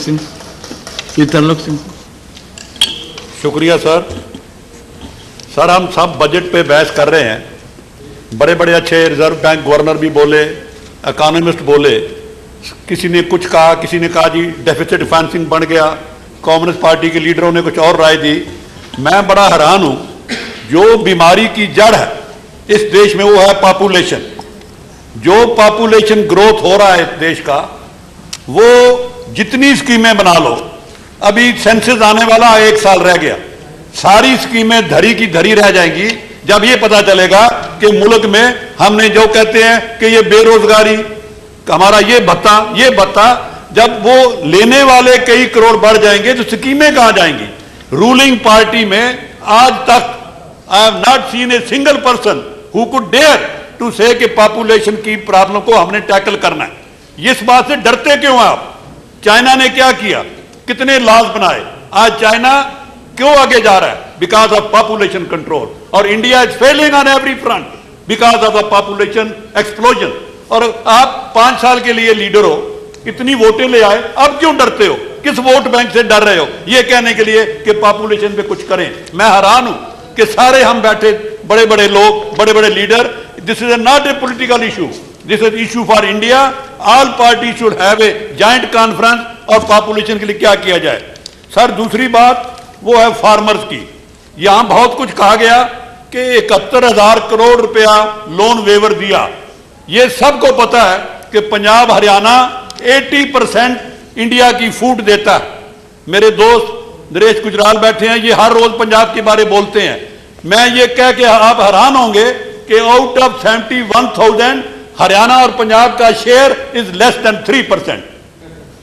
सिंह, ये तरलोक सिंह। शुक्रिया sir. Sir हम सब बजट पे बहस कर रहे हैं, बड़े बड़े अच्छे रिजर्व बैंक गवर्नर भी बोले, इकोनॉमिस्ट बोले, किसी ने कुछ कहा, किसी ने कहा जी डेफिसिट फाइनेंसिंग बढ़ गया, कम्युनिस्ट पार्टी के लीडरों ने कुछ और राय दी। मैं बड़ा हैरान हूं, जो बीमारी की जड़ है इस देश में वो है पॉपुलेशन। जो पॉपुलेशन ग्रोथ हो रहा है इस देश का, वो जितनी स्कीमें बना लो, अभी सेंसस आने वाला 1 साल रह गया, सारी स्कीमें धरी की धरी रह जाएंगी जब ये पता चलेगा कि मुल्क में हमने जो कहते हैं कि ये बेरोजगारी, हमारा ये भत्ता, जब वो लेने वाले कई करोड़ बढ़ जाएंगे तो स्कीमें कहां जाएंगी। रूलिंग पार्टी में आज तक I have not seen a single person who could dare to say कि पॉपुलेशन की प्रॉब्लम को हमने टैकल करना है। इस बात से डरते क्यों आप? चाइना ने क्या किया, कितने लॉज बनाए, आज चाइना क्यों आगे जा रहा है? Because of population control. और India is failing on every front because of the population explosion. और आप 5 साल के लिए लीडर हो, इतनी वोटें ले आए, अब क्यों डरते हो? किस वोट बैंक से डर रहे हो ये कहने के लिए कि पॉपुलेशन पे कुछ करें? मैं हैरान हूं कि सारे हम बैठे बड़े बड़े लोग, बड़े बड़े leader, this is not a political issue, this is issue for India. All party should have a joint conference और पॉपुलेशन के लिए क्या किया जाए। सर दूसरी बात वो है फार्मर्स की। यहां बहुत कुछ कहा गया कि 71,000 करोड़ रुपया लोन वेवर दिया। ये सबको पता है कि पंजाब हरियाणा 80% इंडिया की फूड देता है। मेरे दोस्त नरेश गुजराल बैठे हैं, ये हर रोज पंजाब के बारे बोलते हैं। मैं ये कह के आप हैरान होंगे कि आउट ऑफ 71,000 हरियाणा और पंजाब का share is less than 3%।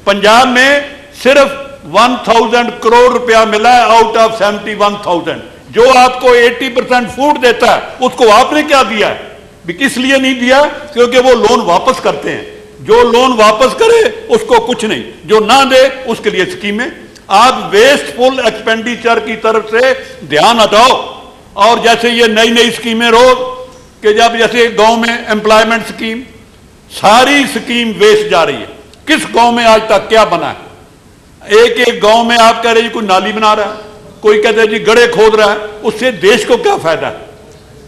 Punjab में सिर्फ 1,000 करोड़ रुपया मिला है आउट ऑफ 71,000। जो आपको 80% फूड देता है उसको आपने क्या दिया है? इसलिए नहीं दिया क्योंकि वो लोन वापस करते हैं। जो लोन वापस करे उसको कुछ नहीं, जो ना दे उसके लिए स्कीमें। आप वेस्टफुल एक्सपेंडिचर की तरफ से ध्यान हटाओ। और जैसे ये नई नई स्कीमें रोज कि जब जैसे गांव में एम्प्लॉयमेंट स्कीम, सारी स्कीम वेस्ट जा रही है। किस गांव में आज तक क्या बना है? एक एक गांव में आप कह रहे हैं कोई नाली बना रहा है, कोई कहते हैं जी गड्ढे खोद रहा है, उससे देश को क्या फायदा है?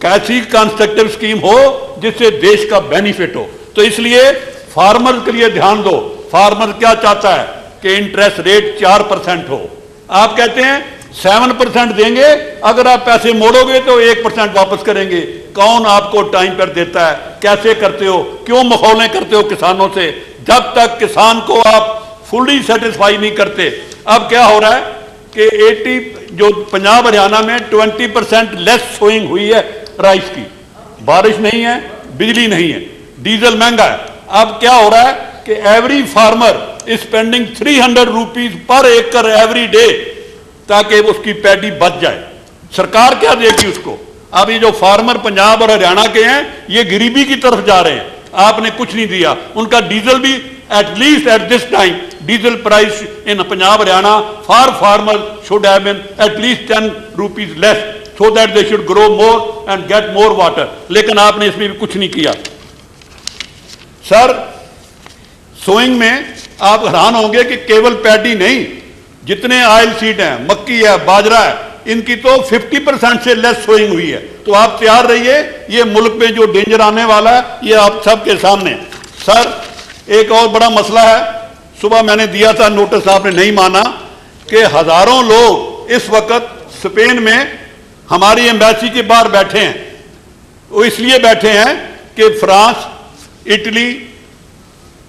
कैसी कंस्ट्रक्टिव स्कीम हो जिससे देश का बेनिफिट हो। तो इसलिए फार्मर के लिए ध्यान दो। फार्मर क्या चाहता है कि इंटरेस्ट रेट 4% हो। आप कहते हैं 7% देंगे, अगर आप पैसे मोड़ोगे तो 1% वापस करेंगे। कौन आपको टाइम पर देता है? कैसे करते हो? क्यों मखौले करते हो किसानों से? जब तक किसान को आप फुली सेटिस्फाई नहीं करते। अब क्या हो रहा है कि 80 जो पंजाब हरियाणा में 20% लेस सोइंग हुई है राइस की। बारिश नहीं है, बिजली नहीं है, डीजल महंगा है। अब क्या हो रहा है कि every farmer is spending 300 rupees per एकड़ एवरी डे ताकि उसकी पैडी बच जाए। सरकार क्या देगी उसको? अब ये जो फार्मर पंजाब और हरियाणा के हैं ये गरीबी की तरफ जा रहे हैं। आपने कुछ नहीं दिया। उनका डीजल भी at least at this time diesel price in Punjab Haryana for farmer should have been at least 10 rupees less so that they should grow more and get more water. लेकिन आपने इसमें भी कुछ नहीं किया। सर सोइंग में आप हैरान होंगे कि केवल पैडी नहीं, जितने ऑयल सीड हैं, मक्की है, बाजरा है, इनकी तो 50% से लेस सोइंग हुई है। तो आप तैयार रहिए, ये मुल्क में जो डेंजर आने वाला है ये आप सबके सामने। सर एक और बड़ा मसला है, सुबह मैंने दिया था नोटिस, आपने नहीं माना कि हजारों लोग इस वक्त स्पेन में हमारी एम्बेसी के बाहर बैठे हैं। वो इसलिए बैठे हैं कि France, Italy,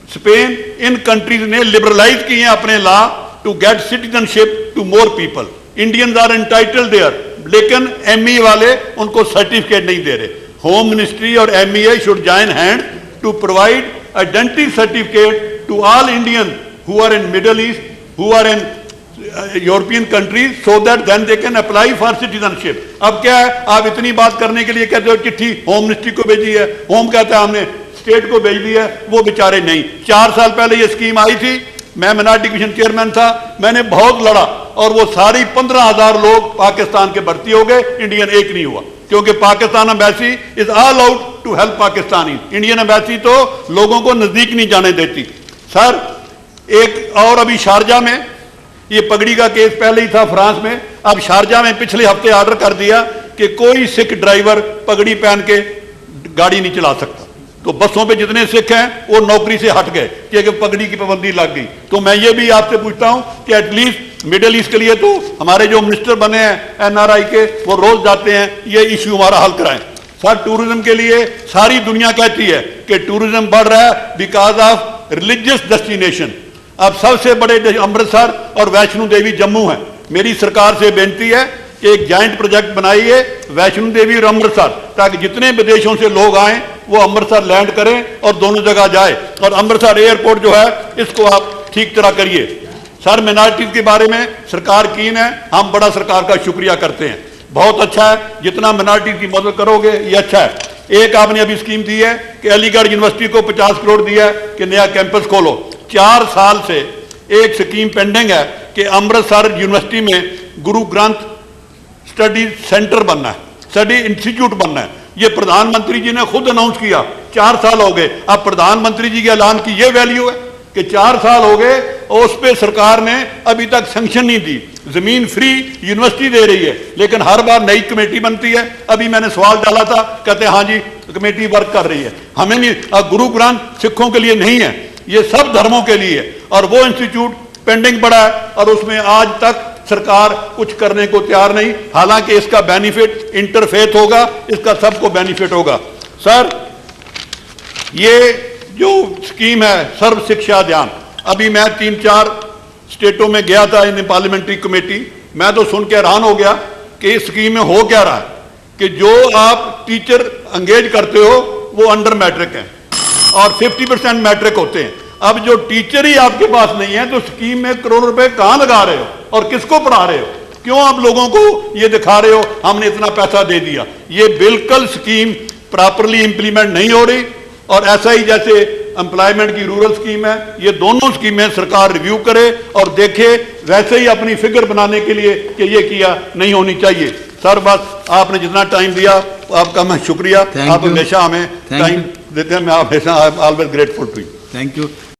Spain, in countries ने लिबरलाइज किए हैं अपने law to get citizenship to more people. Indians are entitled there, लेकिन एमई वाले उनको सर्टिफिकेट नहीं दे रहे। होम मिनिस्ट्री और MEA should join hand to provide identity certificate to all Indian who are in Middle East, who are in European countries, so that then they can apply for citizenship. अब क्या है, आप इतनी बात करने के लिए कहते हो चिट्ठी होम मिनिस्ट्री को भेजी है, होम कहता है हमने स्टेट को भेज दी है, वो बेचारे नहीं। 4 साल पहले ये स्कीम आई थी, मैं मिनार्टी कमीशन चेयरमैन था, मैंने बहुत लड़ा और वो सारी 15,000 लोग पाकिस्तान के भर्ती हो गए, इंडियन एक नहीं हुआ। क्योंकि Pakistan embassy is all out to help Pakistani. Indian embassy तो लोगों को नजदीक नहीं जाने देती। सर एक और अभी शारजा में, ये पगड़ी का केस पहले ही था फ्रांस में, अब शारजा में पिछले हफ्ते ऑर्डर कर दिया कि कोई सिख ड्राइवर पगड़ी पहन के गाड़ी नहीं चला सकता। तो बसों पे जितने सिख हैं वो नौकरी से हट गए कि पगड़ी की पाबंदी लग गई। तो मैं ये भी आपसे पूछता हूं कि एटलीस्ट मिडिल ईस्ट के लिए तो हमारे जो मिनिस्टर बने हैं NRI के, वो रोज जाते हैं, ये इश्यू हमारा हल कराएं। सर, टूरिज्म के लिए सारी दुनिया कहती है कि टूरिज्म बढ़ रहा है बिकॉज ऑफ रिलीजियस डेस्टिनेशन। अब सबसे बड़े अमृतसर और वैष्णो देवी जम्मू है। मेरी सरकार से बेनती है कि एक जॉइंट प्रोजेक्ट बनाइए वैष्णो देवी और अमृतसर, ताकि जितने विदेशों से लोग आए वो अमृतसर लैंड करें और दोनों जगह जाए। और अमृतसर एयरपोर्ट जो है इसको आप ठीक तरह करिए। सर, मिनॉरिटीज के बारे में सरकार कीन है, हम बड़ा सरकार का शुक्रिया करते हैं, बहुत अच्छा है, जितना मिनॉरिटीज की मदद करोगे ये अच्छा है। एक आपने अभी स्कीम दी है कि अलीगढ़ यूनिवर्सिटी को 50 करोड़ दिया है कि नया कैंपस खोलो। 4 साल से एक स्कीम पेंडिंग है कि अमृतसर यूनिवर्सिटी में गुरु ग्रंथ स्टडी सेंटर बनना है, स्टडी इंस्टीट्यूट बनना है। ये प्रधानमंत्री जी ने खुद अनाउंस किया, 4 साल हो गए। अब प्रधानमंत्री जी के ऐलान की ये वैल्यू है कि 4 साल हो गए और उस पर सरकार ने अभी तक सैंक्शन नहीं दी। जमीन फ्री यूनिवर्सिटी दे रही है, लेकिन हर बार नई कमेटी बनती है। अभी मैंने सवाल डाला था, कहते हैं हाँ जी कमेटी वर्क कर रही है। हमें नहीं, गुरु ग्रंथ सिखों के लिए नहीं है, ये सब धर्मों के लिए है। और वो इंस्टीट्यूट पेंडिंग पड़ा है और उसमें आज तक सरकार कुछ करने को तैयार नहीं। हालांकि इसका बेनिफिट इंटरफेथ होगा, इसका सबको बेनिफिट होगा। सर, ये जो स्कीम है सर्व शिक्षा अभियान, अभी मैं 3-4 स्टेटों में गया था इन पार्लियामेंट्री कमेटी, मैं तो सुन के हैरान हो गया कि इस स्कीम में हो क्या रहा है कि जो आप टीचर एंगेज करते हो वो अंडर मैट्रिक हैं और 50% मैट्रिक होते हैं। अब जो टीचर ही आपके पास नहीं है तो स्कीम में करोड़ रुपए कहां लगा रहे हो और किसको पढ़ा रहे हो? क्यों आप लोगों को ये दिखा रहे हो हमने इतना पैसा दे दिया? ये बिल्कुल स्कीम प्रॉपरली इंप्लीमेंट नहीं हो रही। और ऐसा ही जैसे एम्प्लॉयमेंट की रूरल स्कीम है, ये दोनों स्कीमें सरकार रिव्यू करे और देखे, वैसे ही अपनी फिगर बनाने के लिए कि ये किया नहीं होनी चाहिए। सर, बस आपने जितना टाइम दिया आपका मैं शुक्रिया। आप हमेशा हमें टाइम देते हैं, मैं हमेशा I am always grateful to you. Thank you.